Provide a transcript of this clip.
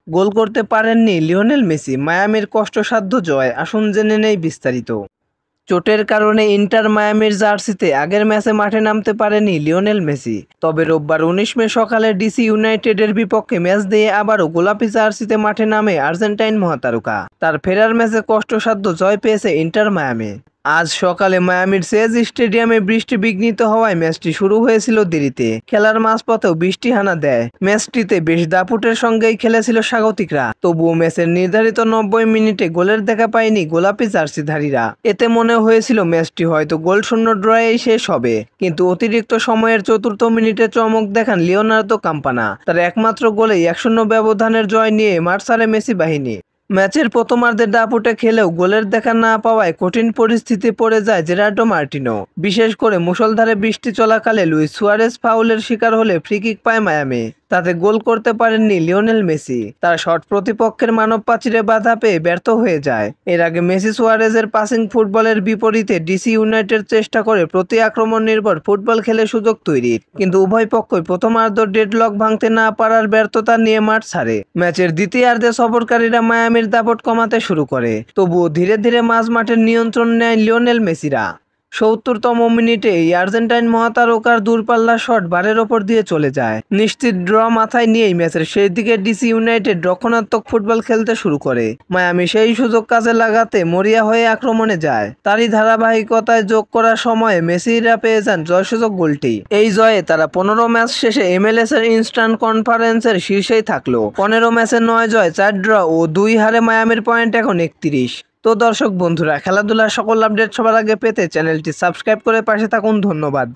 গোল করতে পারেননি Lionel Messi, মায়ামির কষ্টসাধ্য জয়, আসুন জেনে নেই বিস্তারিত। চোটের কারণে ইন্টার মায়ামির জার্সিতে আগের ম্যাচে মাঠে নামতে পারেনি লিওনেল মেসি। তবে রোববার ১৯ মে সকালে ডিসি ইউনাইটেডের বিপক্ষে ম্যাচ দিয়ে আবারও গোলাপি জার্সিতে মাঠে নামে আর্জেন্টাইন মহাতারকা। তার ফেরার ম্যাচে কষ্টসাধ্য জয় পেয়েছে ইন্টার মায়ামি। আজ সকালে মায়ামির সেজ স্টেডিয়ামে বৃষ্টি বিঘ্নিত হওয়ায় ম্যাচটি শুরু হয়েছিল দেরিতে। খেলার মাঝপথেও বৃষ্টি হানা দেয়। ম্যাচটিতে বেশ দাপুটের সঙ্গেই খেলেছিল স্বাগতিকরা। তবুও ম্যাচের নির্ধারিত ৯০ মিনিটে গোলের দেখা পায়নি গোলাপি জার্সিধারীরা। এতে মনে হয়েছিল ম্যাচটি হয়তো গোলশূন্য ড্রয়েই শেষ হবে, কিন্তু অতিরিক্ত সময়ের চতুর্থ মিনিটে চমক দেখান লিওনার্দো কাম্পানা। তার একমাত্র গোলেই ১-০ ব্যবধানের জয় নিয়ে মাঠ ছাড়ে মেসি বাহিনী। ম্যাচের প্রথমার্ধে দাপুটে খেলেও গোলের দেখা না পাওয়ায় কঠিন পরিস্থিতি পড়ে যায় জেরার্ডো মার্টিনো। বিশেষ করে মুষলধারে বৃষ্টি চলাকালে লুইস সুয়ারেজ ফাউলের শিকার হলে ফ্রি-কিক পায় মায়ামি। তাতে গোল করতে পারেননি লিওনেল মেসি। তার শট প্রতিপক্ষের মানব প্রাচীরে বাধা পেয়ে ব্যর্থ হয়ে যায়। এর আগে মেসি সুয়ারেজের পাসিং ফুটবলের বিপরীতে ডিসি ইউনাইটেড চেষ্টা করে প্রতি আক্রমণ নির্ভর ফুটবল খেলে সুযোগ তৈরির, কিন্তু উভয় পক্ষই প্রথমার্ধ ডেডলক ভাঙতে না পারার ব্যর্থতা নিয়ে মাঠ ছাড়ে। ম্যাচের দ্বিতীয়ার্ধে সফরকারীরা মায়ামির দাপট কমাতে শুরু করে, তবুও ধীরে ধীরে মাঝ মাঠের নিয়ন্ত্রণ নেয় লিওনেল মেসিরা। ৭০তম মিনিটে এই আর্জেন্টাইন মহাতারকার দূরপাল্লার শট বারের ওপর দিয়ে চলে যায়। নিশ্চিত ড্র মাথায় নিয়েই ম্যাচের শেষ দিকে ডিসি ইউনাইটেড রক্ষণাত্মক ফুটবল খেলতে শুরু করে। মায়ামি সেই সুযোগ কাজে লাগাতে মরিয়া হয়ে আক্রমণে যায়। তারই ধারাবাহিকতায় যোগ করার সময়ে মেসিরা পেয়ে যান জয়সূচক গোলটি। এই জয়ে তারা ১৫ ম্যাচ শেষে MLS এর ইনস্ট্যান্ট কনফারেন্সের শীর্ষেই থাকলো। ১৫ ম্যাচে ৯ জয়, ৪ ড্র ও ২ হারে মায়ামির পয়েন্ট এখন ৩১। তো দর্শক বন্ধুরা, খেলাধুলার সকল আপডেট সবার আগে পেতে চ্যানেলটি সাবস্ক্রাইব করে পাশে থাকুন। ধন্যবাদ।